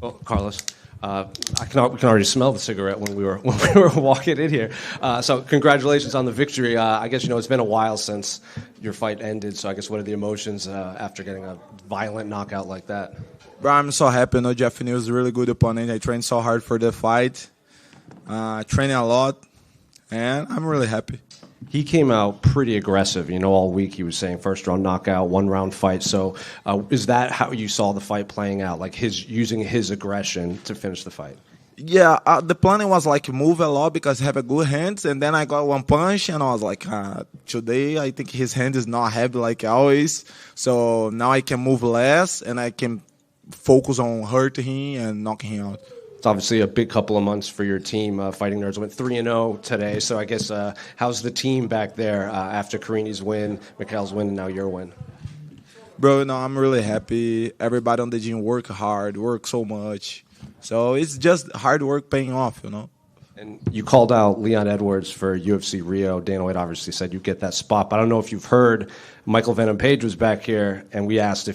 Well, Carlos, we can already smell the cigarette when we were walking in here. So congratulations on the victory. I guess it's been a while since your fight ended. So I guess what are the emotions after getting a violent knockout like that? Bro, I'm so happy. Jeff Neal is a really good opponent. I trained so hard for the fight, training a lot, and I'm really happy. He came out pretty aggressive, all week. He was saying first round knockout, 1 round fight. So is that how you saw the fight playing out? Like using his aggression to finish the fight? Yeah, the planning was like move a lot because I have a good hands, and then I got one punch, and I was like, today I think his hand is not heavy like always. So now I can move less, and I can focus on hurting him and knocking him out. It's obviously a big couple of months for your team. Fighting Nerds went 3-0 today. So I guess how's the team back there after Karini's win, Mikhail's win, and now your win? Bro, I'm really happy. Everybody on the gym work hard, work so much. So it's just hard work paying off, And you called out Leon Edwards for UFC Rio. Dana White obviously said you get that spot. But I don't know if you've heard, Michael Venom Page was back here, and we asked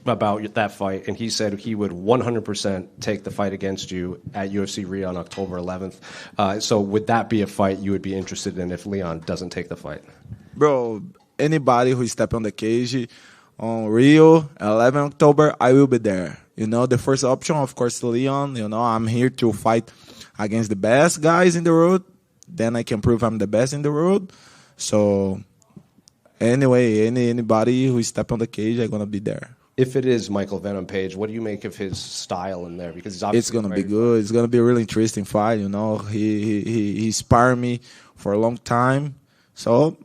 about that fight, and he said he would 100% take the fight against you at UFC Rio on October 11th. So would that be a fight you would be interested in if Leon doesn't take the fight? Bro, anybody who step on the cage on Rio, 11 October, I will be there. The first option, of course, Leon. I'm here to fight against the best guys in the world. Then I can prove I'm the best in the world. So anyway, anybody who step on the cage, I'm going to be there. If it is Michael Venom Page, what do you make of his style in there? Because it's gonna be good. It's gonna be a really interesting fight. He inspired me for a long time. So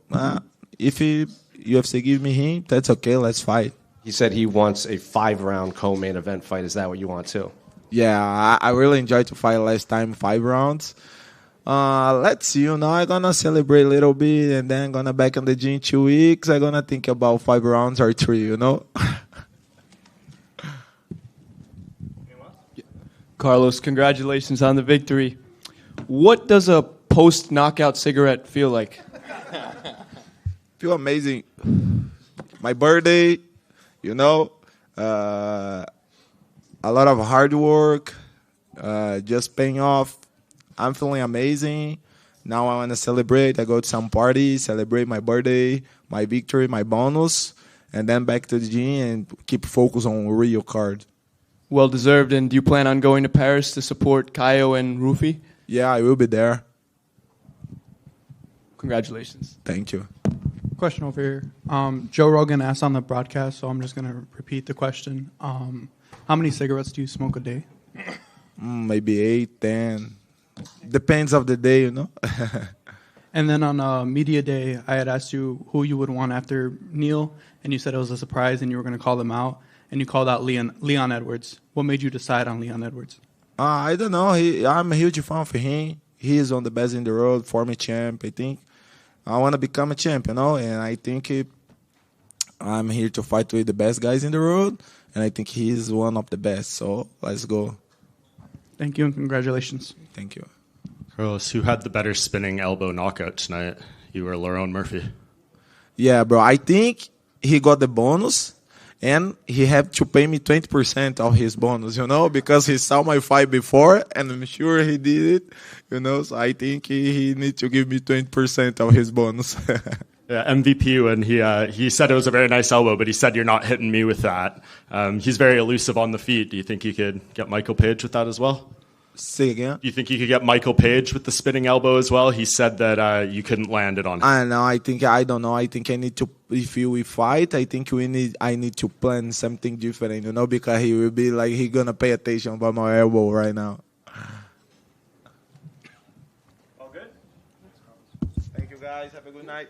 if UFC give me him, that's okay. Let's fight. He said he wants a 5-round co-main event fight. Is that what you want too? Yeah, I really enjoyed to fight last time, 5 rounds. Let's see. I'm gonna celebrate a little bit, and then gonna back in the gym 2 weeks. I'm gonna think about 5 rounds or 3. Carlos, congratulations on the victory. What does a post-knockout cigarette feel like? Feel amazing. My birthday, a lot of hard work, just paying off. I'm feeling amazing. Now I want to celebrate. I go to some party, celebrate my birthday, my victory, my bonus, and then back to the gym and keep focus on Rio card. Well deserved. And do you plan on going to Paris to support Caio and Rufi? Yeah, I will be there. Congratulations. Thank you. Question over here. Joe Rogan asked on the broadcast, so I'm just going to repeat the question. How many cigarettes do you smoke a day? Maybe 8, 10. Depends of the day, And then on media day, I had asked you who you would want after Neal, and you said it was a surprise and you were going to call them out. And you called out Leon Edwards. What made you decide on Leon Edwards? I don't know. I'm a huge fan for him. He is on the best in the world, former champ. I think I want to become a champ, and I think I'm here to fight with the best guys in the world, and I think he's one of the best. So let's go. Thank you and congratulations. Thank you. Carlos, who had the better spinning elbow knockout tonight? You or Lerone Murphy? Yeah, bro. I think he got the bonus. And he had to pay me 20% of his bonus, because he saw my fight before, and I'm sure he did it, So I think he needs to give me 20% of his bonus. Yeah, MVP, when he said it was a very nice elbow, but he said, you're not hitting me with that. He's very elusive on the feet. Do you think you could get Michael Page with that as well? Say again? Do you think you could get Michael Page with the spinning elbow as well? He said that you couldn't land it on him. I don't know. I think I need to, if we fight, I think I need to plan something different, because he will be like, he going to pay attention about my elbow right now. All good? Thank you, guys. Have a good night.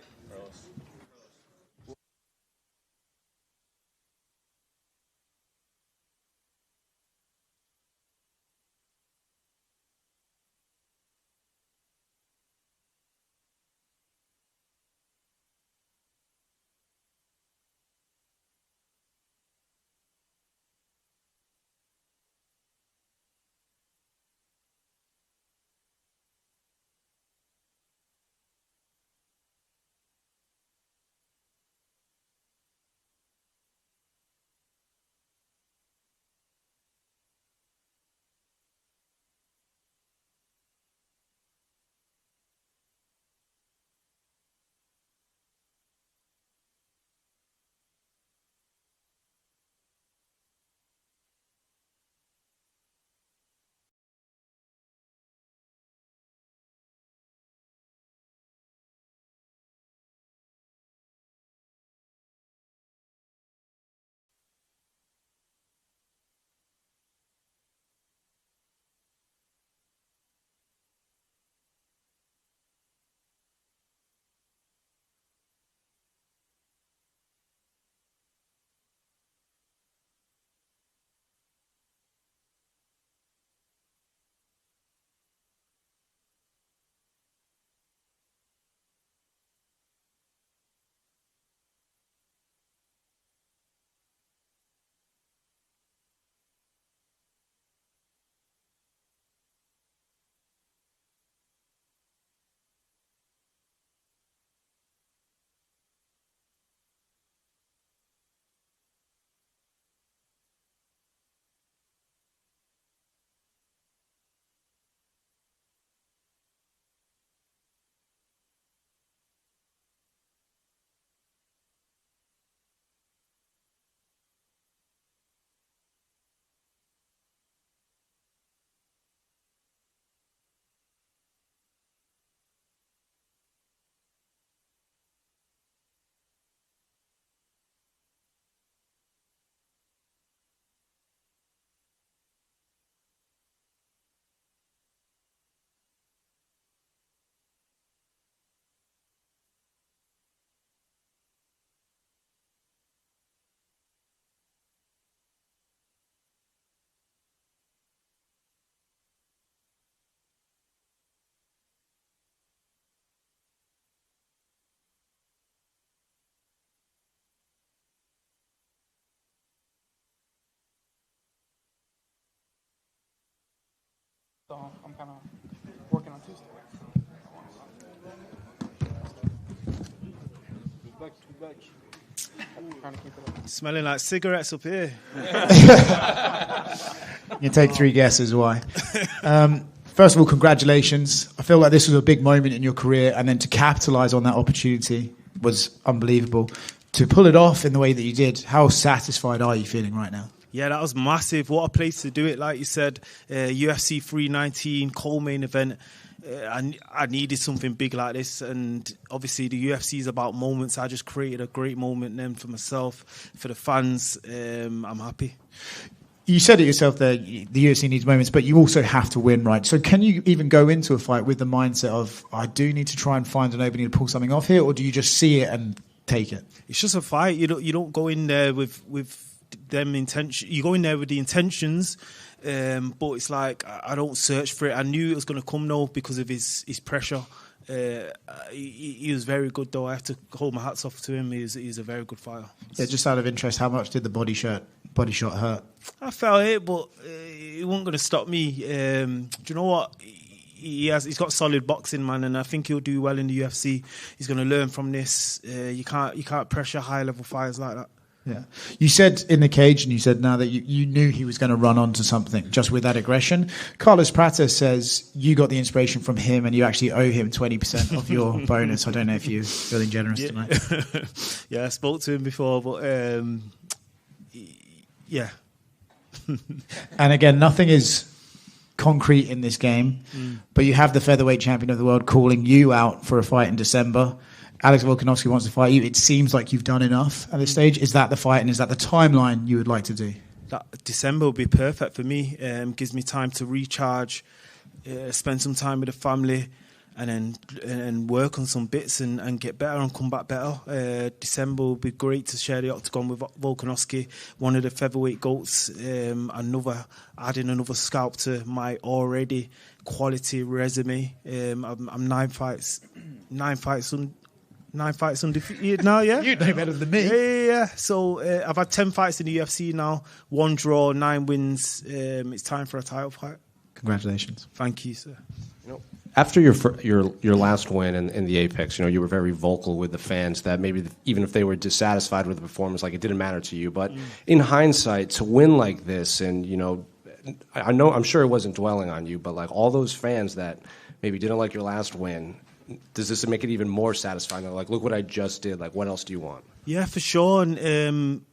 So I'm kind of working on Tuesday. Trying to keep it up. Smelling like cigarettes up here. You take 3 guesses why. First of all, congratulations. I feel like this was a big moment in your career, and then to capitalise on that opportunity was unbelievable. To pull it off in the way that you did, how satisfied are you feeling right now? Yeah, that was massive. What a place to do it. Like you said, UFC 319, co-main event. I needed something big like this, and obviously the UFC is about moments. I just created a great moment then for myself, for the fans. I'm happy. You said it yourself there, the UFC needs moments, but you also have to win, right? So can you even go into a fight with the mindset of, I do need to try and find an opening to pull something off here, or do you just see it and take it? It's just a fight. You don't go in there with them intention. You go in there with the intentions, but it's like I don't search for it. I knew it was going to come though because of his pressure. He was very good though. I have to hold my hats off to him. He's a very good fighter. Yeah, just out of interest, how much did the body shot hurt? I felt it, but it wasn't going to stop me. Do you know what? He's got solid boxing, man, and I think he'll do well in the UFC. He's going to learn from this. You can't pressure high level fighters like that. Yeah, you said in the cage, and you said now that you knew he was going to run onto something just with that aggression. Carlos Prater says you got the inspiration from him, and you actually owe him 20% of your bonus. I don't know if you're feeling generous tonight. Yeah, I spoke to him before, but yeah. And again, nothing is concrete in this game, but you have the featherweight champion of the world calling you out for a fight in December. Alex Volkanovski wants to fight you. It seems like you've done enough at this stage. Is that the fight, and is that the timeline you would like to do? That December would be perfect for me. Gives me time to recharge, spend some time with the family, and then work on some bits and get better and come back better. December would be great to share the octagon with Volkanovski, one of the featherweight GOATs. Adding another scalp to my already quality resume. I'm 9 fights undefeated now, yeah? You know better than me. Yeah. So I've had 10 fights in the UFC now, 1 draw, 9 wins. It's time for a title fight. Congratulations. Thank you, sir. After your last win in the Apex, you were very vocal with the fans that maybe even if they were dissatisfied with the performance, like it didn't matter to you. But in hindsight, to win like this, and I'm sure it wasn't dwelling on you, but like all those fans that maybe didn't like your last win, does this make it even more satisfying? They're like, look what I just did. Like, what else do you want? Yeah, for sure. And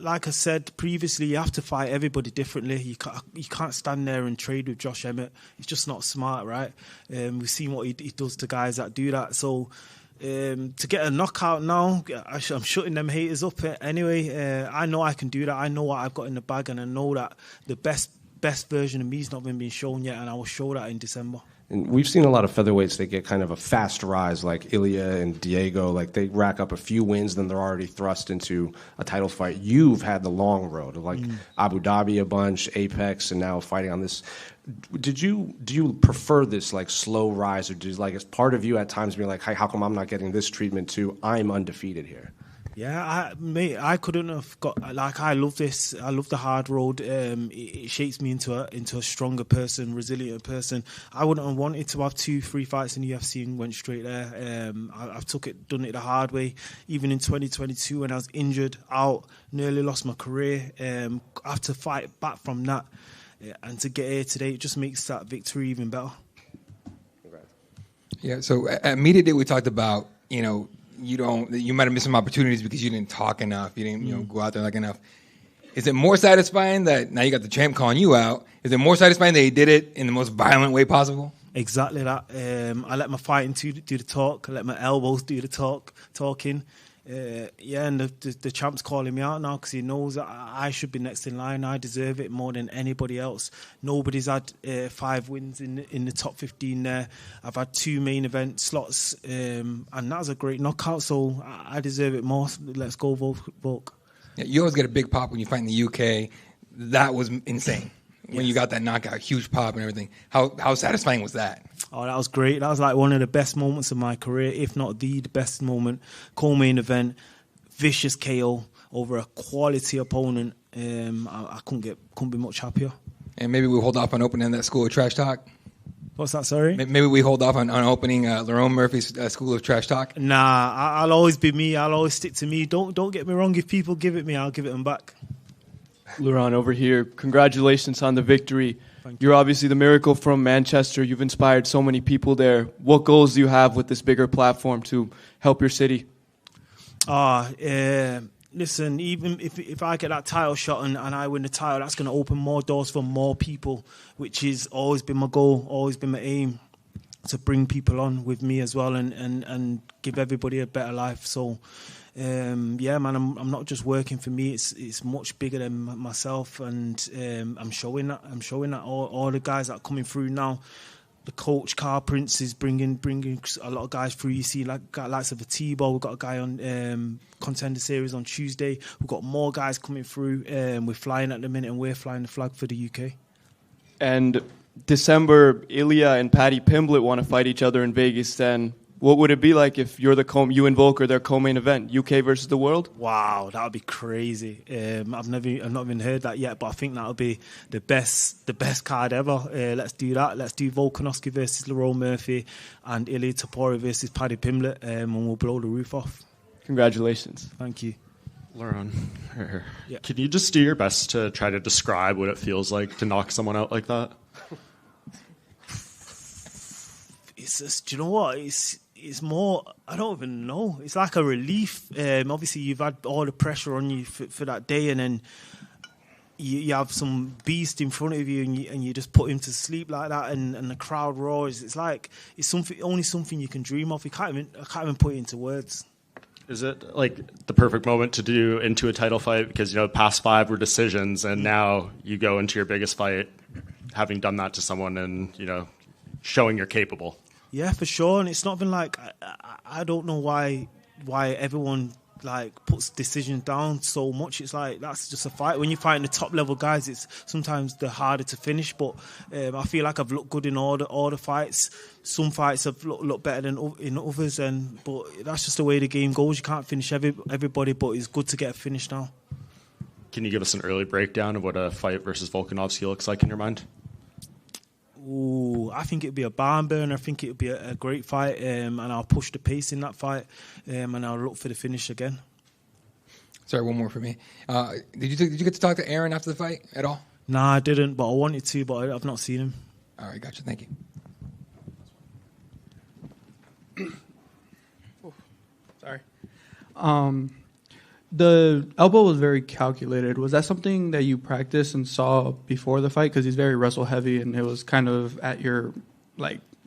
like I said previously, you have to fight everybody differently. You can't stand there and trade with Josh Emmett. It's just not smart, right? We've seen what he does to guys that do that. So to get a knockout now, I'm shutting them haters up anyway. I know I can do that. I know what I've got in the bag, and I know that the best version of me has not been being shown yet, and I will show that in December. And we've seen a lot of featherweights, they get kind of a fast rise, like Ilya and Diego. Like they rack up a few wins, then they're already thrust into a title fight. You've had the long road of like Abu Dhabi a bunch, Apex, and now fighting on this. Do you prefer this like slow rise, or do you, like, is part of you at times being like, hey, how come I'm not getting this treatment too? I'm undefeated here. Yeah, I couldn't have got, like, I love this. I love the hard road. It shapes me into a stronger person, resilient person. I wouldn't have wanted to have 2-3 fights in the UFC and went straight there. I've done it the hard way. Even in 2022 when I was injured, out, nearly lost my career. I have to fight back from that. And to get here today, it just makes that victory even better. Yeah, so at Media Day we talked about, you might have missed some opportunities because you didn't talk enough. You didn't, go out there like enough. Is it more satisfying that now you got the champ calling you out? Is it more satisfying that he did it in the most violent way possible? Exactly that. I let my fighting do the talk. I let my elbows do the talking. And the champ's calling me out now because he knows that I should be next in line. I deserve it more than anybody else. Nobody's had 5 wins in the top 15 there. I've had 2 main event slots, and that was a great knockout, so I deserve it more. Let's go, Volk. Yeah, you always get a big pop when you fight in the UK. That was insane. When you got that knockout, huge pop and everything. How satisfying was that? Oh, that was great. That was like one of the best moments of my career, if not the best moment. Co-main event, vicious KO over a quality opponent. I couldn't be much happier. And maybe we'll hold off on opening that school of trash talk. What's that, sorry? Maybe we hold off on opening Lerone Murphy's School of Trash Talk. Nah, I'll always be me. I'll always stick to me. Don't get me wrong. If people give it me, I'll give it them back. Luron, over here, congratulations on the victory. You're obviously the miracle from Manchester. You've inspired so many people there. What goals do you have with this bigger platform to help your city? Listen, even if I get that title shot and I win the title, that's going to open more doors for more people, which has always been my goal, always been my aim, to bring people on with me as well and give everybody a better life. So, yeah, man, I'm not just working for me. It's much bigger than myself, and I'm showing that. All the guys that are coming through now. The coach, Carl Prince, is bringing a lot of guys through. You see, like likes of a T-Ball. We've got a guy on Contender Series on Tuesday. We've got more guys coming through. We're flying at the minute, and we're flying the flag for the UK. And December, Ilya and Paddy Pimblett want to fight each other in Vegas. Then what would it be like if you're you and Volk are their co-main event, UK versus the world? Wow, that would be crazy. I've not even heard that yet, but I think that would be the best card ever. Let's do that. Let's do Volkanovski versus Lerone Murphy and Ilya Topuria versus Paddy Pimblett, and we'll blow the roof off. Congratulations. Thank you. Lerone, Yeah. can you just do your best to try to describe what it feels like to knock someone out like that? It's just, do you know what? It's more, I don't even know. It's like a relief. Obviously, you've had all the pressure on you for that day, and then you have some beast in front of you, and you just put him to sleep like that, and the crowd roars. It's like it's only something you can dream of. I can't even put it into words. Is it like the perfect moment to do into a title fight? Because, the past 5 were decisions, and now you go into your biggest fight having done that to someone and, showing you're capable. Yeah, for sure. And it's not even like I don't know why everyone puts decisions down so much. It's like that's just a fight. When you're fighting the top level guys, it's sometimes they're harder to finish. But I feel like I've looked good in all the fights. Some fights have looked better than in others, but that's just the way the game goes. You can't finish everybody, but it's good to get a finish now. Can you give us an early breakdown of what a fight versus Volkanovski looks like in your mind? Ooh, I think it'd be a barn burner. I think it'd be a great fight, and I'll push the pace in that fight, and I'll look for the finish again. Sorry, one more for me. Did you get to talk to Aaron after the fight at all? Nah, I didn't, but I wanted to, but I've not seen him. All right, gotcha. Thank you. Sorry. The elbow was very calculated. Was that something that you practiced and saw before the fight? Because he's very wrestle heavy, and it was kind of at your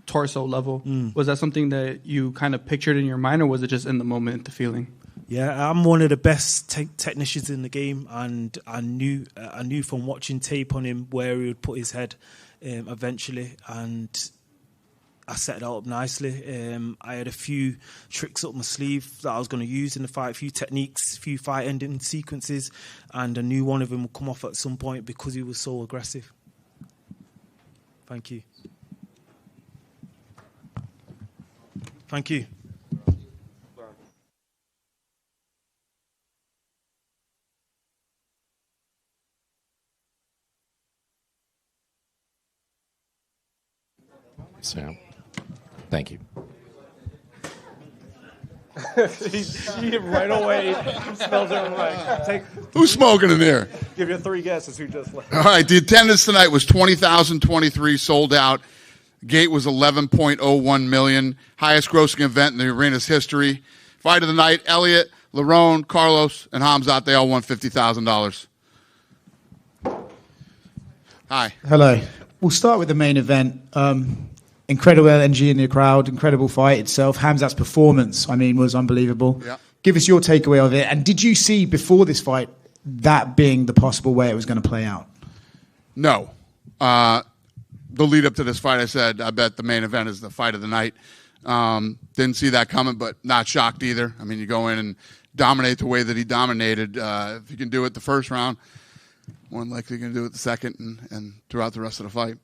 torso level. Was that something that you kind of pictured in your mind, or was it just in the moment, the feeling? Yeah, I'm one of the best technicians in the game, and I knew from watching tape on him where he would put his head eventually, and I set it up nicely. I had a few tricks up my sleeve that I was going to use in the fight, a few techniques, a few fight ending sequences, and I knew one of them would come off at some point because he was so aggressive. Thank you. Thank you. Sam. Thank you. He right away smells it like. Who's smoking in there? Give you 3 guesses who just left. All right, the attendance tonight was 20,023, sold out. Gate was 11.01 million, highest grossing event in the arena's history. Fight of the night, Elliot, Lerone, Carlos, and Hamzat, they all won $50,000. Hi. Hello. We'll start with the main event. Incredible energy in the crowd, incredible fight itself. Hamzat's performance, was unbelievable. Yeah. Give us your takeaway of it. And did you see before this fight that being the possible way it was going to play out? No. The lead up to this fight, I said, I bet the main event is the fight of the night. Didn't see that coming, but not shocked either. You go in and dominate the way that he dominated. If you can do it the first round, more than likely you can do it the second and throughout the rest of the fight.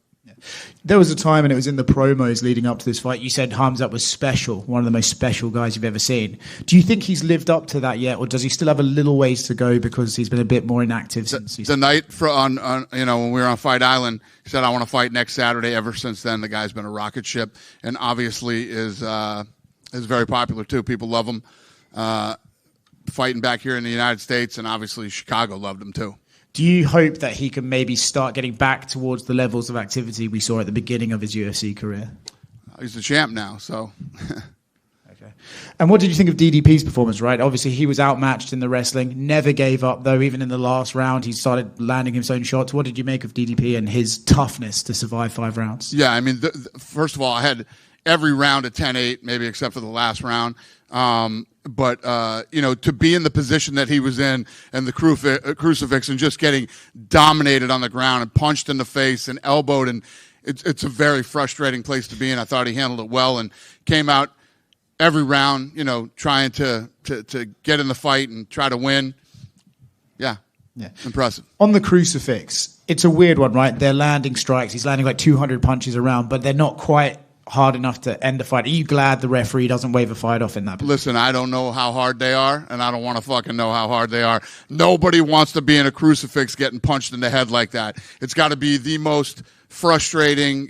There was a time, and it was in the promos leading up to this fight, you said Hamzat was special, one of the most special guys you've ever seen. Do you think he's lived up to that yet, or does he still have a little ways to go because he's been a bit more inactive since he's... The night on when we were on Fight Island, he said, I want to fight next Saturday. Ever since then, the guy's been a rocket ship, and obviously is very popular too. People love him. Fighting back here in the United States, and obviously Chicago loved him too. Do you hope that he can maybe start getting back towards the levels of activity we saw at the beginning of his UFC career? He's the champ now, so. Okay. And what did you think of DDP's performance, right? Obviously, he was outmatched in the wrestling, never gave up, though. Even in the last round, he started landing his own shots. What did you make of DDP and his toughness to survive 5 rounds? Yeah, I mean, first of all, I had every round at 10-8, maybe except for the last round. But to be in the position that he was in and the crucifix and just getting dominated on the ground and punched in the face and elbowed, and it's a very frustrating place to be in. I thought he handled it well and came out every round, trying to get in the fight and try to win. Yeah. Impressive. On the crucifix, it's a weird one, right? They're landing strikes. He's landing like 200 punches around, but they're not quite hard enough to end the fight. Are you glad the referee doesn't wave a fight off in that position? Listen, I don't know how hard they are, and I don't want to fucking know how hard they are. Nobody wants to be in a crucifix getting punched in the head like that. It's got to be the most frustrating,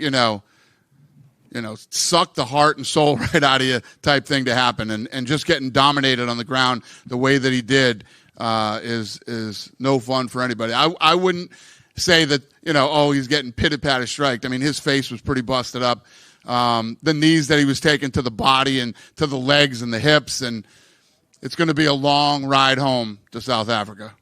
suck the heart and soul right out of you type thing to happen. And just getting dominated on the ground the way that he did is no fun for anybody. I wouldn't say that, he's getting pitted-patted striked. I mean, his face was pretty busted up. The knees that he was taking to the body and to the legs and the hips, and it's going to be a long ride home to South Africa.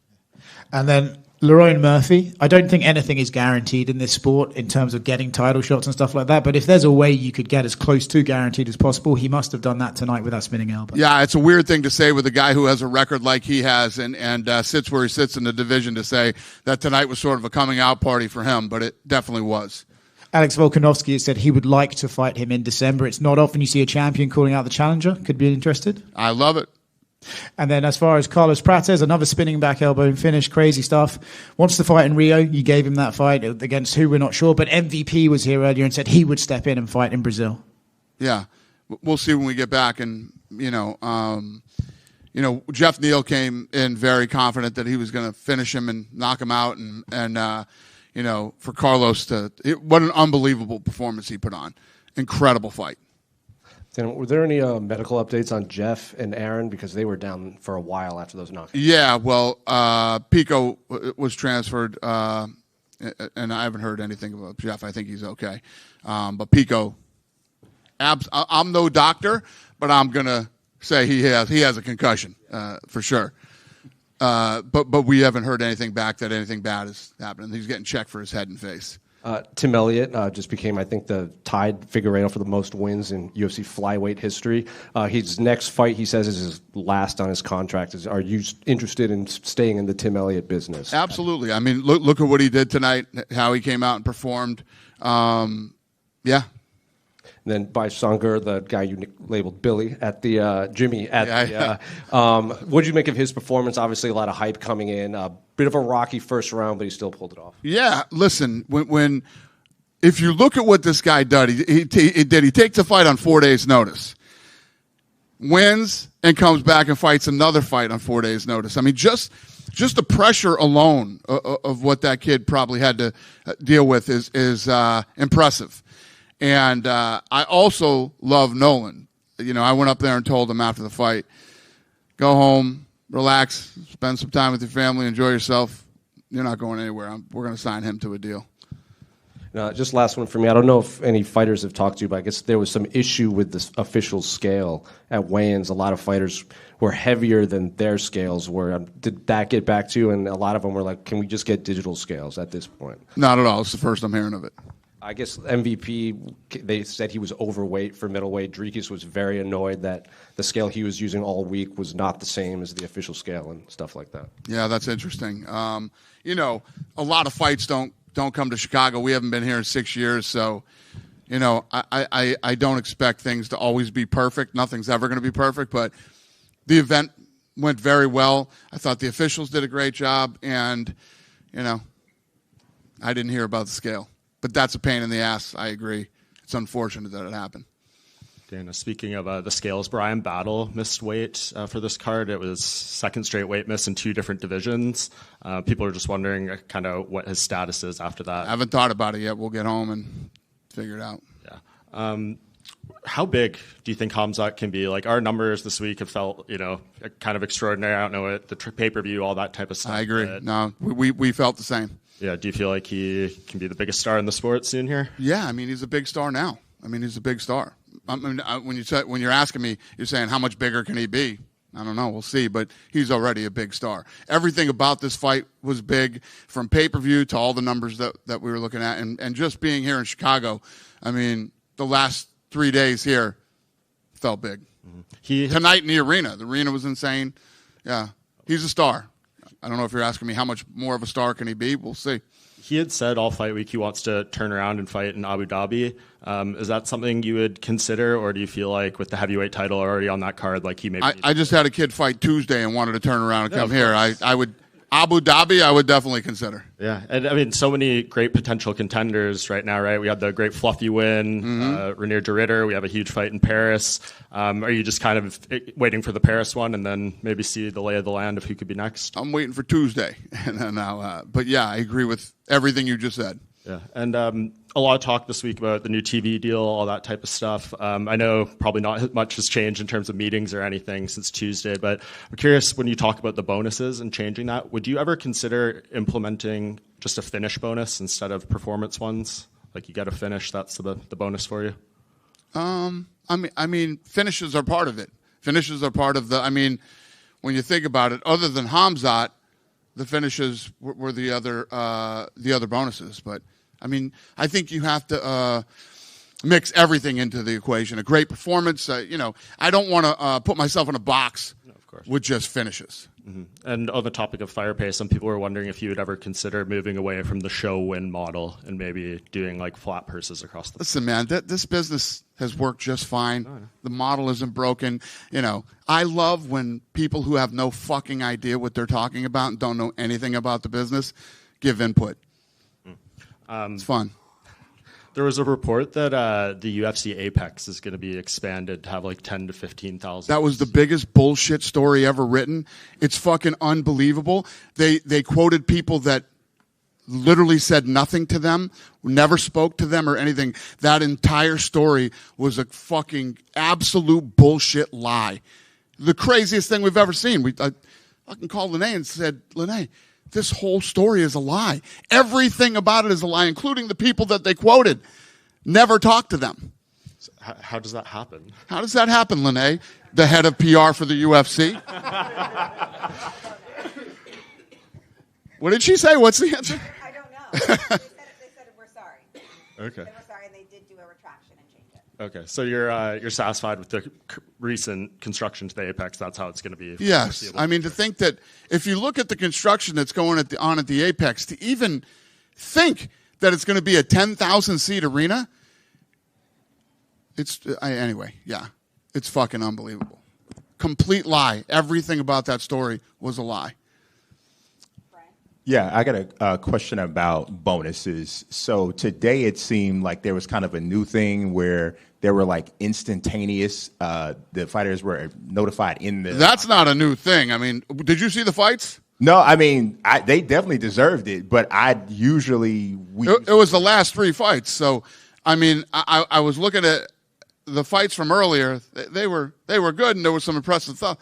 And then Lerone Murphy, I don't think anything is guaranteed in this sport in terms of getting title shots and stuff like that, but if there's a way you could get as close to guaranteed as possible, he must have done that tonight with that spinning elbow. Yeah, it's a weird thing to say with a guy who has a record like he has and sits where he sits in the division, to say that tonight was sort of a coming out party for him, but it definitely was. Alex Volkanovski has said he would like to fight him in December. It's not often you see a champion calling out the challenger. Could be interested. I love it. And then as far as Carlos Prates, another spinning back elbow and finish, crazy stuff. Wants to fight in Rio. You gave him that fight against who, we're not sure. But MVP was here earlier and said he would step in and fight in Brazil. Yeah. We'll see when we get back. And, Jeff Neal came in very confident that he was going to finish him and knock him out. And for Carlos what an unbelievable performance he put on. Incredible fight. Dan, were there any medical updates on Jeff and Aaron, because they were down for a while after those knockouts? Yeah, well, Pico was transferred, and I haven't heard anything about Jeff. I think he's okay. But Pico, I'm no doctor, but I'm going to say he has a concussion for sure. But we haven't heard anything back that anything bad is happening. He's getting checked for his head and face. Tim Elliott just became, I think, the tied Figueiredo for the most wins in UFC flyweight history. His next fight, he says, is his last on his contract. Are you interested in staying in the Tim Elliott business? Absolutely. I mean, look at what he did tonight, how he came out and performed. Yeah. And then by Sanger, the guy you labeled Billy at the Jimmy at what did you make of his performance? Obviously, a lot of hype coming in. A bit of a rocky first round, but he still pulled it off. Yeah, listen, if you look at what this guy did, he takes the fight on 4 days' notice, wins, and comes back and fights another fight on 4 days' notice. I mean, just the pressure alone of what that kid probably had to deal with is impressive. And I also love Nolan. I went up there and told him after the fight, go home, relax, spend some time with your family, enjoy yourself. You're not going anywhere. We're going to sign him to a deal. Just last one for me. I don't know if any fighters have talked to you, but I guess there was some issue with the official scale at weigh-ins. A lot of fighters were heavier than their scales were. Did that get back to you? And a lot of them were like, can we just get digital scales at this point? Not at all. It's the first I'm hearing of it. I guess MVP, they said he was overweight for middleweight. Dricus was very annoyed that the scale he was using all week was not the same as the official scale and stuff like that. Yeah, that's interesting. A lot of fights don't come to Chicago. We haven't been here in 6 years, so, I don't expect things to always be perfect. Nothing's ever going to be perfect, but the event went very well. I thought the officials did a great job, and, I didn't hear about the scale. But that's a pain in the ass. I agree. It's unfortunate that it happened. Dana, speaking of the scales, Brian Battle missed weight for this card. It was second straight weight miss in 2 different divisions. People are just wondering kind of what his status is after that. I haven't thought about it yet. We'll get home and figure it out. Yeah. How big do you think Khamzat can be? Like, our numbers this week have felt, kind of extraordinary. I don't know what the pay-per-view, all that type of stuff. I agree. No, we felt the same. Yeah. Do you feel like he can be the biggest star in the sport soon here? Yeah. I mean, he's a big star now. He's a big star. I mean, when you're asking me, you're saying how much bigger can he be? I don't know. We'll see. But he's already a big star. Everything about this fight was big, from pay-per-view to all the numbers that we were looking at. And just being here in Chicago, I mean, the last 3 days here felt big. Mm-hmm. Tonight in the arena was insane. Yeah, he's a star. I don't know if you're asking me how much more of a star can he be. We'll see. He had said all fight week he wants to turn around and fight in Abu Dhabi. Is that something you would consider, or do you feel like with the heavyweight title already on that card, like he maybe? I just had a kid fight Tuesday and wanted to turn around and come here. I would Abu Dhabi. I would definitely consider. Yeah, and I mean, so many great potential contenders right now, right? We had the great Fluffy win, Renier de Ridder. We have a huge fight in Paris. Are you just kind of waiting for the Paris one and then maybe see the lay of the land of who could be next? I'm waiting for Tuesday, and then but yeah, I agree with everything you just said. Yeah, and a lot of talk this week about the new TV deal, all that type of stuff. I know probably not much has changed in terms of meetings or anything since Tuesday, but I'm curious, when you talk about the bonuses and changing that, would you ever consider implementing just a finish bonus instead of performance ones? Like, you got to finish, that's the bonus for you? I mean, finishes are part of it. Finishes are part of when you think about it, other than Khamzat, the finishes were the other bonuses. But I mean, I think you have to mix everything into the equation. A great performance, I don't want to put myself in a box with just finishes. Mm-hmm. And on the topic of fire pay, some people were wondering if you would ever consider moving away from the show win model and maybe doing like flat purses across the. Listen, man, this business has worked just fine. Oh, yeah. The model isn't broken. I love when people who have no fucking idea what they're talking about and don't know anything about the business give input. It's fun. There was a report that the UFC Apex is going to be expanded to have like 10 to 15,000. That was the biggest bullshit story ever written. It's fucking unbelievable. They quoted people that literally said nothing to them, never spoke to them or anything. That entire story was a fucking absolute bullshit lie. The craziest thing we've ever seen. I fucking called Lene and said, Lene, this whole story is a lie. Everything about it is a lie, including the people that they quoted. Never talked to them. So how does that happen? How does that happen, Lene, the head of PR for the UFC? What did she say? What's the answer? I don't know. They said we're sorry. Okay. They were sorry, and they did do a retraction and change it. Okay, so you're satisfied with the recent construction to the Apex? That's how it's going to be. Yes, I mean, to think that if you look at the construction that's going on at the Apex, to even think that it's going to be a 10,000 seat arena, anyway. Yeah, it's fucking unbelievable. Complete lie. Everything about that story was a lie. Yeah, I got a question about bonuses. So today it seemed like there was kind of a new thing where there were like instantaneous, the fighters were notified in the... That's not a new thing. I mean, did you see the fights? No, I mean, they definitely deserved it, but it was the last 3 fights. So, I mean, I was looking at the fights from earlier. They were good, and there was some impressive stuff.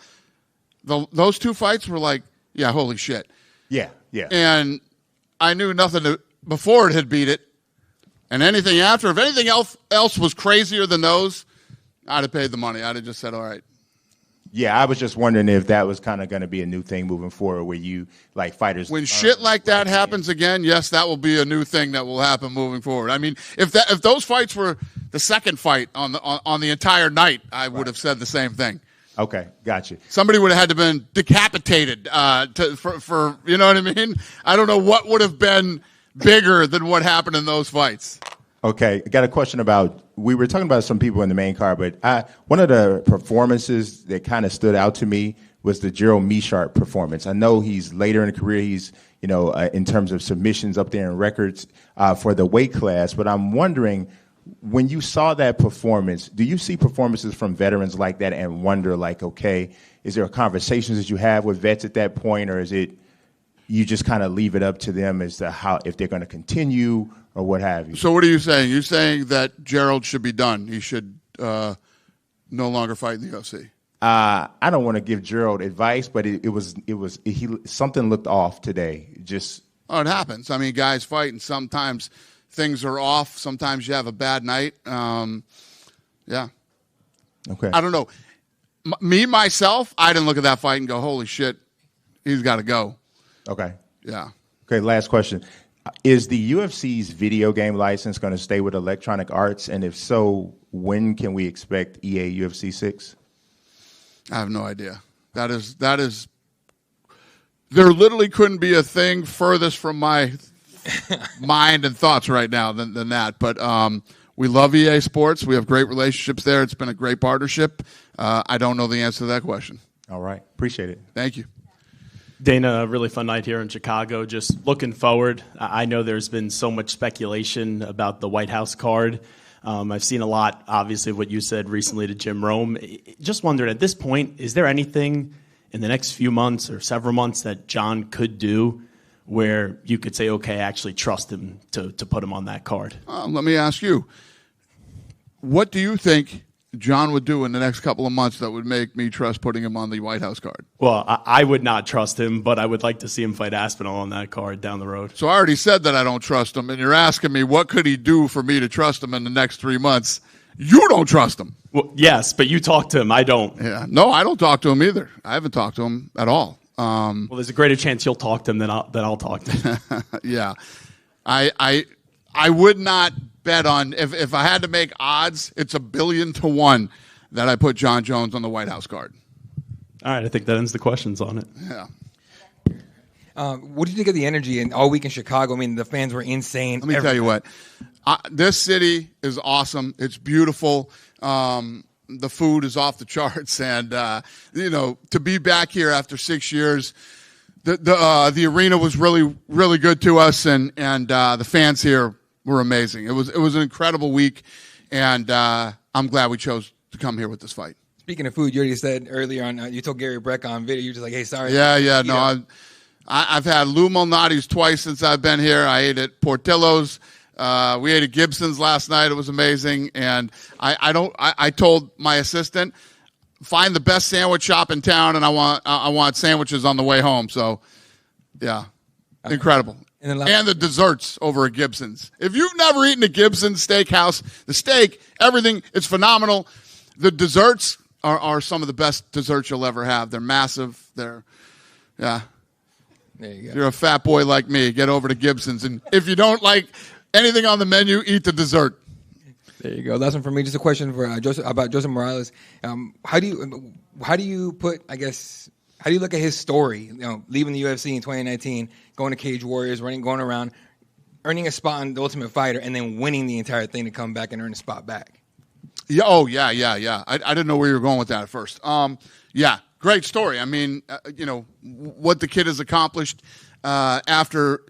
Those 2 fights were like, yeah, holy shit. Yeah. Yeah. And I knew nothing before it had beat it. And anything after, if anything else was crazier than those, I'd have paid the money. I'd have just said, all right. Yeah, I was just wondering if that was kind of going to be a new thing moving forward where you, like, fighters... When shit like that happens again, yes, that will be a new thing that will happen moving forward. I mean, if those fights were the second fight on the entire night, I would have said the same thing. Okay, gotcha. Somebody would have had to been decapitated for you know what I mean? I don't know what would have been bigger than what happened in those fights. Okay, I got a question about, we were talking about some people in the main card, but one of the performances that kind of stood out to me was the Gerald Meerschaert performance. I know he's later in the career. He's, in terms of submissions up there in records for the weight class. But I'm wondering, when you saw that performance, do you see performances from veterans like that and wonder, like, okay, is there conversations that you have with vets at that point, or is it you just kind of leave it up to them as to how, if they're going to continue or what have you? So what are you saying? You're saying that Gerald should be done. He should no longer fight in the UFC. I don't want to give Gerald advice, but something looked off today. It happens. I mean, guys fight, and sometimes things are off. Sometimes you have a bad night. Yeah. Okay. I don't know. Myself, I didn't look at that fight and go, holy shit, he's got to go. Okay. Yeah. Okay, last question. Is the UFC's video game license going to stay with Electronic Arts? And if so, when can we expect EA UFC 6? I have no idea. That is. There literally couldn't be a thing furthest from my mind and thoughts right now than that. But we love EA Sports. We have great relationships there. It's been a great partnership. I don't know the answer to that question. All right. Appreciate it. Thank you. Dana, a really fun night here in Chicago. Just looking forward, I know there's been so much speculation about the White House card. I've seen a lot, obviously, of what you said recently to Jim Rome. Just wondered, at this point, is there anything in the next few months or several months that John could do where you could say, okay, I actually trust him to put him on that card? Let me ask you, what do you think John would do in the next couple of months that would make me trust putting him on the White House card? Well, I would not trust him, but I would like to see him fight Aspinall on that card down the road. So I already said that I don't trust him, and you're asking me what could he do for me to trust him in the next 3 months. You don't trust him. Well, yes, but you talk to him. I don't. Yeah, no, I don't talk to him either. I haven't talked to him at all. Well, there's a greater chance you'll talk to him than I'll talk to him. Yeah, I would not bet on, if I had to make odds, it's 1,000,000,000 to 1 that I put John Jones on the White House card. All right, I think that ends the questions on it. Yeah. What did you think of the energy all week in Chicago? I mean, the fans were insane. Let me tell you what. This city is awesome. It's beautiful. The food is off the charts. And, to be back here after 6 years, the arena was really, really good to us. And the fans here were amazing. It was an incredible week. And I'm glad we chose to come here with this fight. Speaking of food, you already said earlier on, you told Gary Breck on video, you're just like, hey, sorry. Yeah, no, I've had Lou Malnati's twice since I've been here. I ate at Portillo's. We ate at Gibson's last night. It was amazing. And I told my assistant, find the best sandwich shop in town, and I want sandwiches on the way home. So, yeah, incredible. And the desserts over at Gibson's. If you've never eaten at Gibson's Steakhouse, the steak, everything, it's phenomenal. The desserts are some of the best desserts you'll ever have. They're massive. There you go. You're a fat boy like me. Get over to Gibson's. And if you don't like anything on the menu, eat the dessert. There you go. Last one for me. Just a question for about Joseph Morales. How do you put, I guess, how do you look at his story? Leaving the UFC in 2019, going to Cage Warriors, going around, earning a spot on The Ultimate Fighter, and then winning the entire thing to come back and earn a spot back. Yeah. Oh, yeah. I didn't know where you were going with that at first. Yeah. Great story. I mean, what the kid has accomplished after,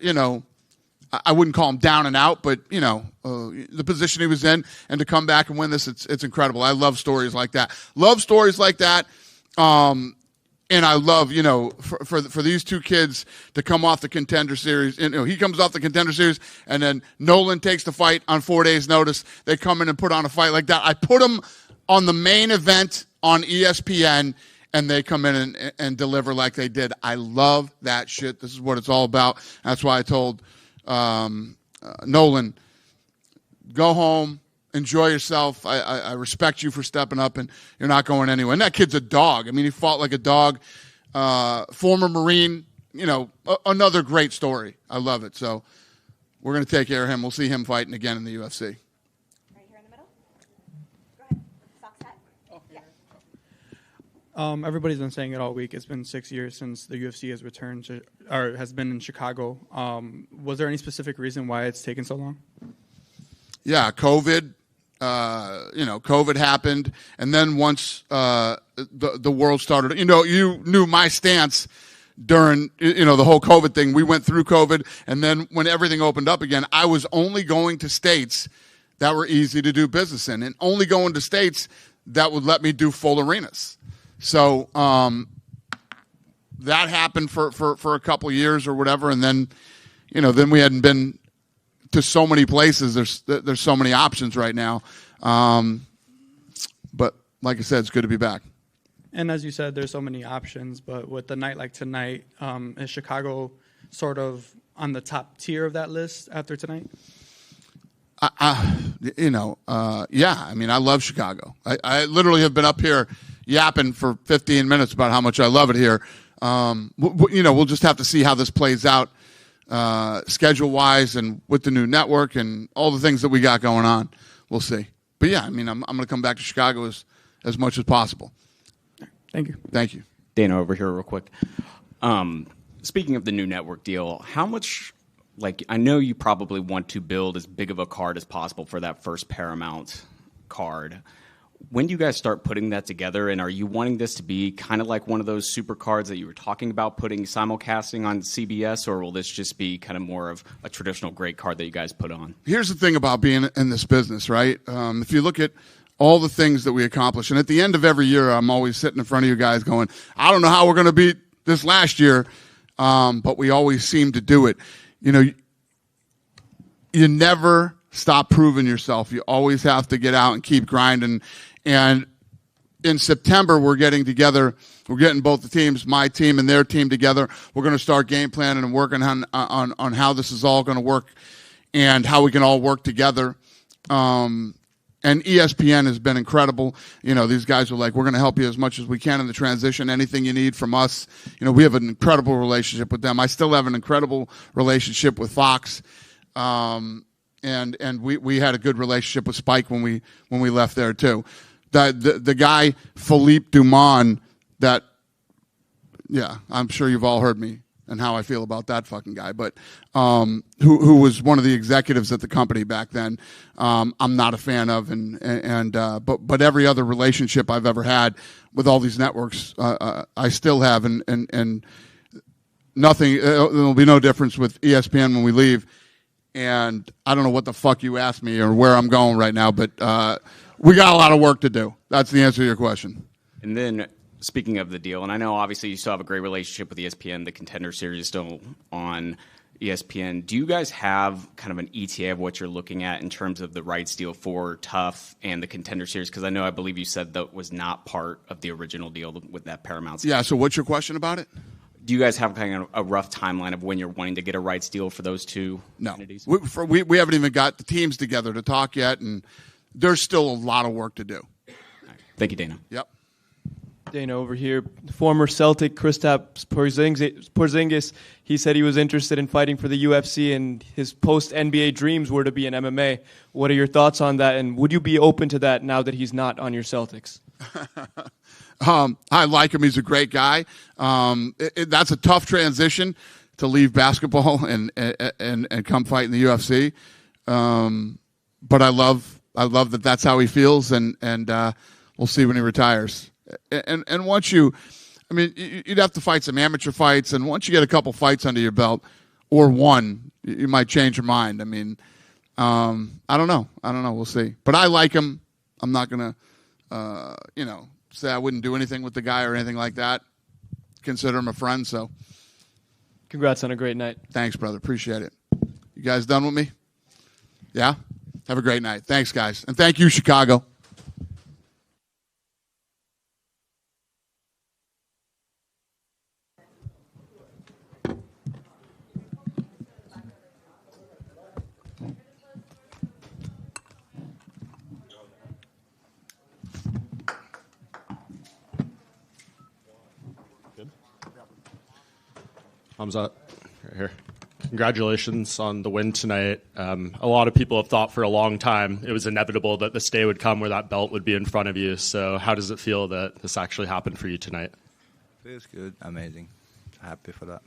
I wouldn't call him down and out, but, the position he was in, and to come back and win this, it's incredible. I love stories like that. And I love, for these two kids to come off the Contender Series. And, he comes off the Contender Series, and then Nolan takes the fight on 4 days' notice. They come in and put on a fight like that. I put them on the main event on ESPN, and they come in and deliver like they did. I love that shit. This is what it's all about. That's why I told Nolan, go home, enjoy yourself. I respect you for stepping up, and you're not going anywhere. And that kid's a dog. I mean, he fought like a dog. Former Marine, another great story. I love it. So we're going to take care of him. We'll see him fighting again in the UFC. Right here in the middle. Go ahead. Socks hat. Oh, yeah. Everybody's been saying it all week. It's been 6 years since the UFC has returned or has been in Chicago. Was there any specific reason why it's taken so long? Yeah, COVID. COVID happened, and then once the world started, you knew my stance during the whole COVID thing. We went through COVID, and then when everything opened up again, I was only going to states that were easy to do business in, and only going to states that would let me do full arenas. So that happened for a couple of years or whatever, and then then we hadn't been to so many places. There's so many options right now, but like I said, it's good to be back. And as you said, there's so many options, but with a night like tonight, is Chicago sort of on the top tier of that list after tonight? Yeah. I mean, I love Chicago. I literally have been up here yapping for 15 minutes about how much I love it here. We'll just have to see how this plays out schedule-wise and with the new network and all the things that we got going on. We'll see. But, yeah, I mean, I'm going to come back to Chicago as much as possible. Thank you. Thank you. Dana, over here real quick. Speaking of the new network deal, how much, I know you probably want to build as big of a card as possible for that first Paramount card. When do you guys start putting that together, and are you wanting this to be kind of like one of those super cards that you were talking about putting simulcasting on CBS, or will this just be kind of more of a traditional great card that you guys put on? Here's the thing about being in this business, right? If you look at all the things that we accomplish, and at the end of every year, I'm always sitting in front of you guys going, I don't know how we're going to beat this last year, but we always seem to do it. You never stop proving yourself. You always have to get out and keep grinding. And in September, we're getting together. We're getting both the teams, my team and their team, together. We're going to start game planning and working on how this is all going to work and how we can all work together. And ESPN has been incredible. These guys are like, we're going to help you as much as we can in the transition. Anything you need from us. We have an incredible relationship with them. I still have an incredible relationship with Fox. And we had a good relationship with Spike when we left there too. The guy Philippe Dumont, I'm sure you've all heard me and how I feel about that fucking guy, but who was one of the executives at the company back then. I'm not a fan of, but every other relationship I've ever had with all these networks, I still have, and nothing. There'll be no difference with ESPN when we leave. And I don't know what the fuck you asked me or where I'm going right now, but we got a lot of work to do. That's the answer to your question. And then, speaking of the deal, and I know obviously you still have a great relationship with ESPN. The Contender Series is still on ESPN. Do you guys have kind of an ETA of what you're looking at in terms of the rights deal for Tough and the Contender Series? Because I believe you said that was not part of the original deal with that Paramount. Yeah, so what's your question about it? Do you guys have kind of a rough timeline of when you're wanting to get a rights deal for those two entities? We haven't even got the teams together to talk yet, and there's still a lot of work to do. Right. Thank you, Dana. Yep. Dana over here, former Celtic Kristaps Porzingis, he said he was interested in fighting for the UFC, and his post-NBA dreams were to be in MMA. What are your thoughts on that, and would you be open to that now that he's not on your Celtics? I like him. He's a great guy. That's a tough transition to leave basketball and come fight in the UFC. But I love that that's how he feels, and we'll see when he retires. And once you'd have to fight some amateur fights, and once you get a couple fights under your belt, or one, you might change your mind. I don't know. We'll see. But I like him. I'm not gonna, say I wouldn't do anything with the guy or anything like that. Consider him a friend. So, congrats on a great night. Thanks, brother. Appreciate it. You guys done with me? Yeah. Have a great night. Thanks, guys, and thank you, Chicago. Thumbs up. Right here. Congratulations on the win tonight. A lot of people have thought for a long time it was inevitable that this day would come where that belt would be in front of you. So how does it feel that this actually happened for you tonight? Feels good. Amazing. Happy for that.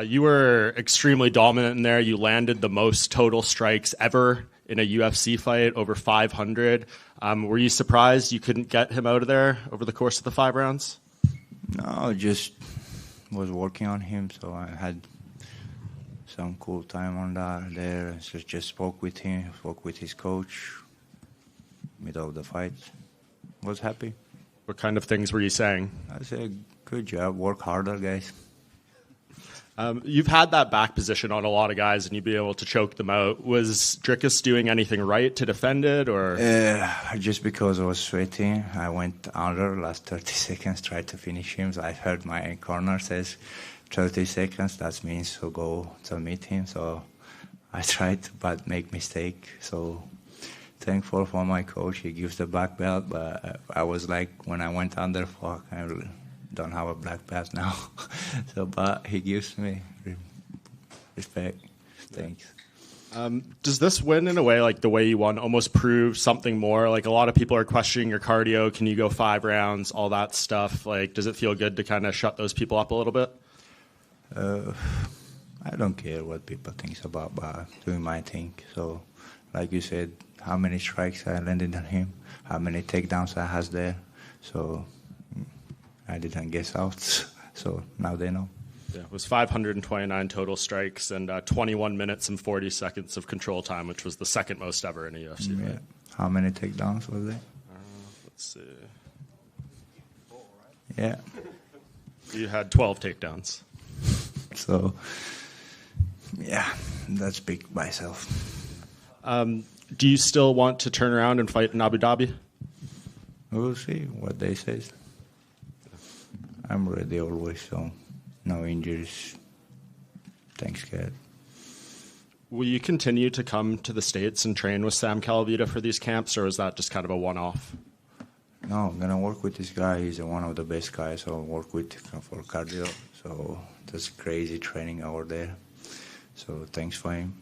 You were extremely dominant in there. You landed the most total strikes ever in a UFC fight over 500. Were you surprised you couldn't get him out of there over the course of the 5 rounds? No, just was working on him, so I had some cool time on that there. So just spoke with him, spoke with his coach, middle of the fight. Was happy. What kind of things were you saying? I said, good job, work harder, guys. You've had that back position on a lot of guys, and you'd be able to choke them out. Was Dricus doing anything right to defend it, or? Just because I was sweating, I went under last 30 seconds, tried to finish him. So I heard my corner says 30 seconds. That means to go to meet him. So I tried, but make mistake. So thankful for my coach. He gives the black belt, but I was like, when I went under, fuck, I don't have a black belt now. So, but he gives me respect. Thanks. Does this win, in a way, like the way you won, almost prove something more? Like, a lot of people are questioning your cardio. Can you go 5 rounds? All that stuff. Like, does it feel good to kind of shut those people up a little bit? I don't care what people think about, but doing my thing. So, like you said, how many strikes I landed on him, how many takedowns I has there. So I didn't guess out. So now they know. Yeah, it was 529 total strikes and 21 minutes and 40 seconds of control time, which was the second most ever in a UFC fight. Yeah. How many takedowns was there? Let's see. Yeah. You had 12 takedowns. So, yeah, that's big by itself. Do you still want to turn around and fight in Abu Dhabi? We'll see what they say. I'm ready always, so no injuries. Thanks, God. Will you continue to come to the States and train with Sam Calavita for these camps, or is that just kind of a one-off? No, I'm going to work with this guy. He's one of the best guys I'll work with for cardio. So that's crazy training over there. So thanks for him.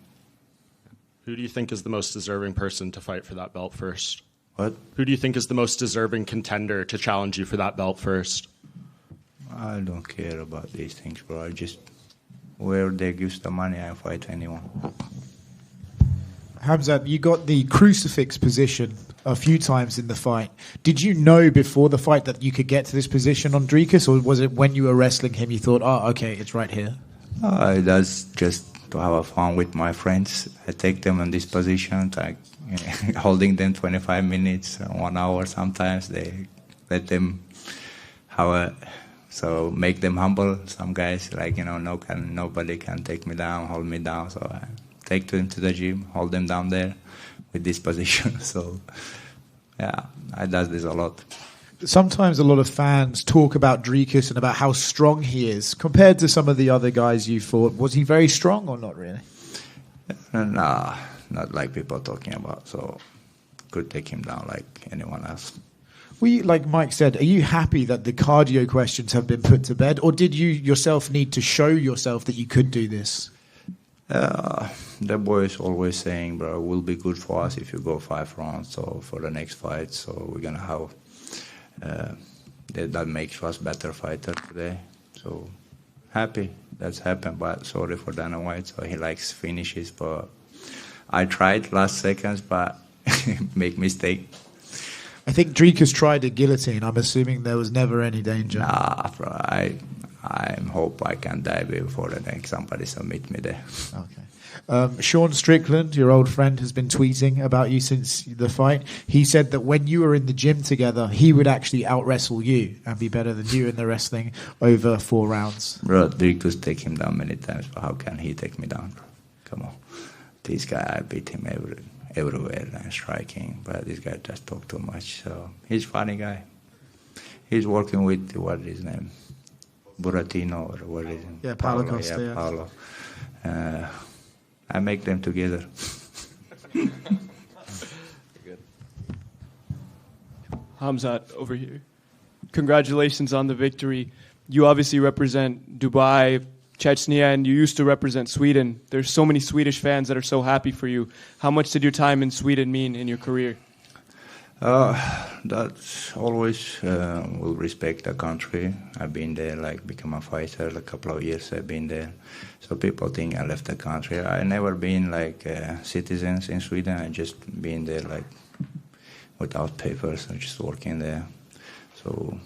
Who do you think is the most deserving person to fight for that belt first? What? Who do you think is the most deserving contender to challenge you for that belt first? I don't care about these things, bro. I just, where they give the money, I fight anyone. Hamzat, you got the crucifix position a few times in the fight. Did you know before the fight that you could get to this position on Dricus, or was it when you were wrestling him you thought, oh, okay, it's right here? That's just to have fun with my friends. I take them in this position, like holding them 25 minutes, 1 hour sometimes. They let them have a... So make them humble. Some guys, like, nobody can take me down, hold me down. So I take them to the gym, hold them down there with this position. So, yeah, I do this a lot. Sometimes a lot of fans talk about Dricus and about how strong he is. Compared to some of the other guys you fought, was he very strong or not really? Nah, not like people are talking about. So could take him down like anyone else. Like Mike said, are you happy that the cardio questions have been put to bed, or did you yourself need to show yourself that you could do this? The boys always saying, bro, it will be good for us if you go 5 rounds so for the next fight. So we're going to have, that makes us better fighter today. So happy that's happened, but sorry for Dana White. So he likes finishes, but I tried last seconds, but make mistake. I think Dricus tried a guillotine. I'm assuming there was never any danger. Nah, bro, I hope I can die before the next somebody submit me there. Okay. Sean Strickland, your old friend, has been tweeting about you since the fight. He said that when you were in the gym together, he would actually out-wrestle you and be better than you in the wrestling over 4 rounds. Bro, Dricus take him down many times, but how can he take me down, bro? Come on. This guy, I beat him everywhere and striking, but this guy just talk too much. So he's a funny guy. He's working with, what is his name? Buratino, or what is it? Yeah, Paulo Costa. Yeah, Paulo. I make them together. Hamzat, over here. Congratulations on the victory. You obviously represent Dubai, Chechnya, and you used to represent Sweden. There's so many Swedish fans that are so happy for you. How much did your time in Sweden mean in your career? That's always will respect the country. I've been there, like become a fighter. A couple of years I've been there, so people think I left the country. I never been like citizens in Sweden. I just been there like without papers. I'm just working there. So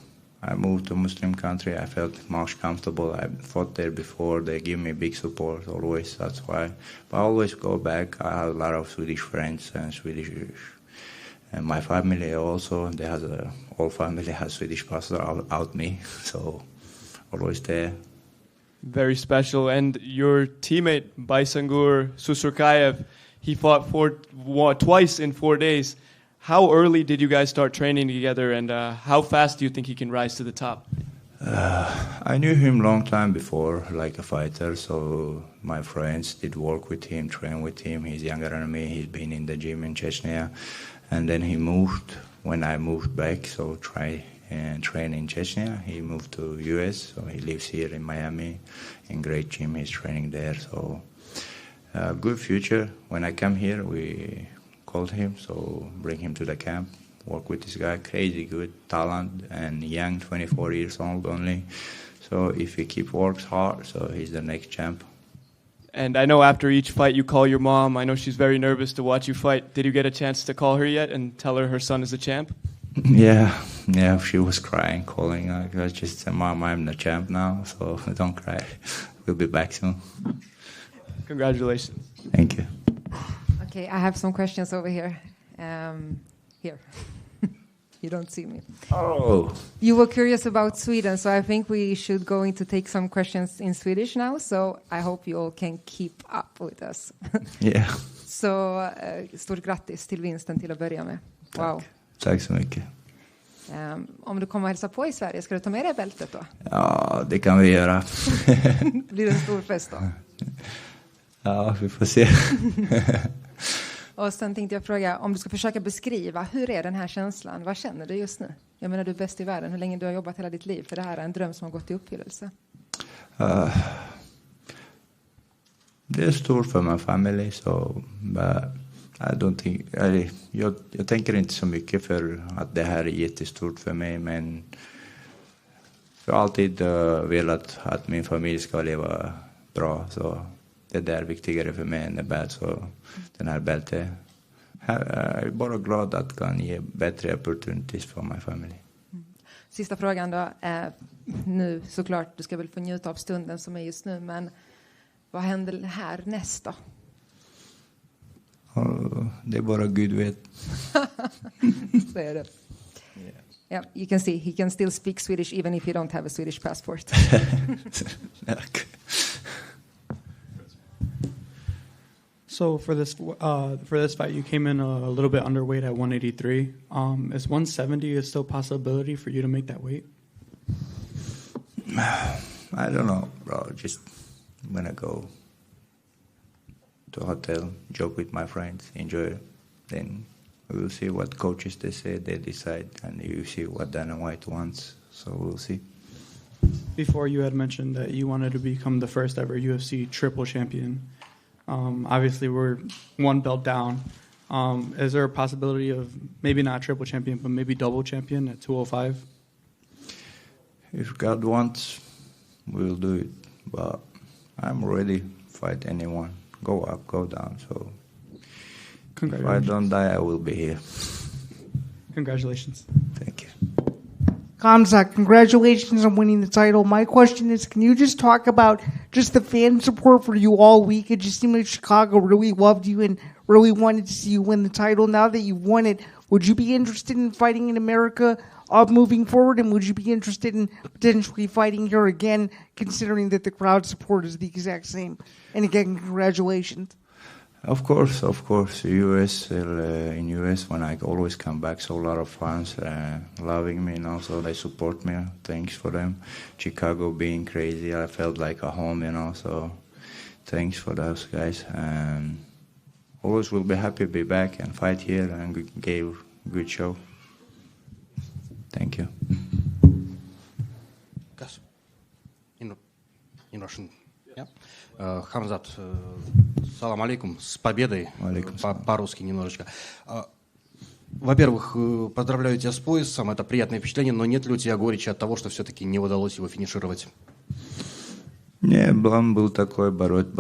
I moved to Muslim country. I felt much comfortable. I fought there before. They give me big support always. That's why. But I always go back. I have a lot of Swedish friends and Swedish. And my family also, all family has Swedish passport out me, so always there. Very special. And your teammate, Baisangur Susurkaev, he fought twice in 4 days. How early did you guys start training together, and how fast do you think he can rise to the top? I knew him long time before, like a fighter, so my friends did work with him, train with him. He's younger than me. He's been in the gym in Chechnya. And then he moved when I moved back, so try and train in Chechnya. He moved to US, so he lives here in Miami, in great gym. He's training there, so good future. When I come here, we called him, so bring him to the camp, work with this guy, crazy good talent, and young, 24 years old only. So if he works hard, so he's the next champ. And I know after each fight you call your mom. I know she's very nervous to watch you fight. Did you get a chance to call her yet and tell her son is a champ? Yeah, she was crying, calling. I just said, Mom, I'm the champ now, so don't cry. We'll be back soon. Congratulations. Thank you. Okay, I have some questions over here. Here. You don't see me. Oh. You were curious about Sweden, so I think we should go into take some questions in Swedish now. So I hope you all can keep up with us. Yeah. Så stort grattis till vinsten till att börja med. Wow. Tack så mycket. Om du kommer att hälsa på i Sverige, ska du ta med dig bältet då? Ja, det kan vi göra. Blir det en stor fest då? Ja, vi får se. Och sen tänkte jag fråga, om du ska försöka beskriva, hur är den här känslan? Vad känner du just nu? Jag menar, du är bäst i världen. Hur länge du har jobbat hela ditt liv? För det här är en dröm som har gått i uppfyllelse. Det är stort för min familj, så jag tänker inte så mycket för att det här är jättestort för mig, men jag har alltid velat att min familj ska leva bra, så det är där viktigare för mig än det bälte, så den här bältet. Jag är bara glad att kan ge bättre opportunities för min familj. Sista frågan då. Nu såklart, du ska väl få njuta av stunden som är just nu, men vad händer här nästa? Det är bara Gud vet. Så är det. Yeah, you can see he can still speak Swedish even if you don't have a Swedish passport. So for this fight, you came in a little bit underweight at 183. Is 170 a still possibility for you to make that weight? I don't know, bro. Just gonna go to a hotel, joke with my friends, enjoy it. Then we will see what coaches they say, they decide, and you see what Dana White wants. So we'll see. Before, you had mentioned that you wanted to become the first ever UFC triple champion. Obviously, we're one belt down. Is there a possibility of maybe not triple champion, but maybe double champion at 205? If God wants, we'll do it. But I'm ready to fight anyone. Go up, go down. So if I don't die, I will be here. Congratulations. Thank you. Kamzat, congratulations on winning the title. My question is, can you just talk about just the fan support for you all week? It just seemed like Chicago really loved you and really wanted to see you win the title. Now that you've won it, would you be interested in fighting in America moving forward? And would you be interested in potentially fighting here again, considering that the crowd support is the exact same? And again, congratulations. Of course, US, in US, when I always come back, so a lot of fans loving me, and also they support me. Thanks for them. Chicago being crazy, I felt like a home, so thanks for those guys. And always will be happy to be back and fight here and give a good show. Thank you. Во-первых, поздравляю тебя с поясом, это приятное впечатление, но нет ли у тебя горечи от того, что все-таки не удалось его финишировать? Не, план был такой, бороть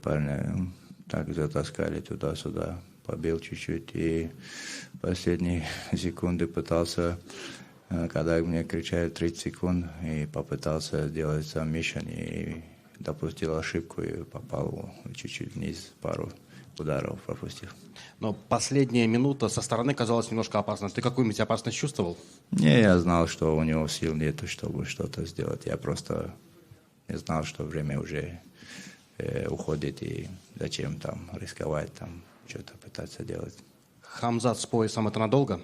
парня. Так затаскали туда-сюда, побил чуть-чуть и последние секунды пытался, когда мне кричали 30 секунд, и попытался сделать сабмишн и допустил ошибку и попал чуть-чуть вниз, пару ударов пропустил. Но последняя минута со стороны казалась немножко опасной. Ты какую-нибудь опасность чувствовал? Не, я знал, что у него сил нету, чтобы что-то сделать. Я просто не знал, что время уже уходит, и зачем там рисковать, там что-то пытаться делать. Хамзат с поясом — это надолго?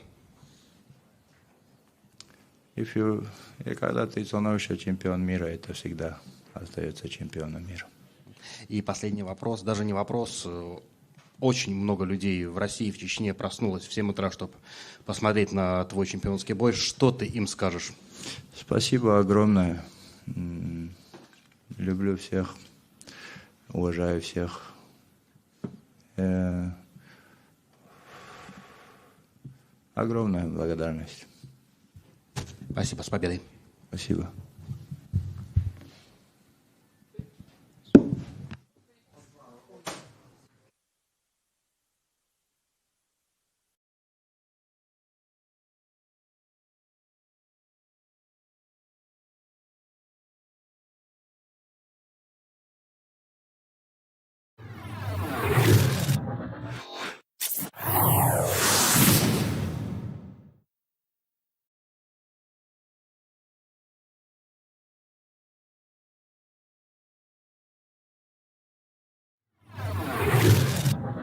И когда ты становишься чемпион мира, это всегда остается чемпионом мира. И последний вопрос, даже не вопрос. Очень много людей в России, в Чечне проснулось в 7 утра, чтобы посмотреть на твой чемпионский бой. Что ты им скажешь? Спасибо огромное. Люблю всех, уважаю всех. Огромная благодарность. Спасибо, с победой. Спасибо.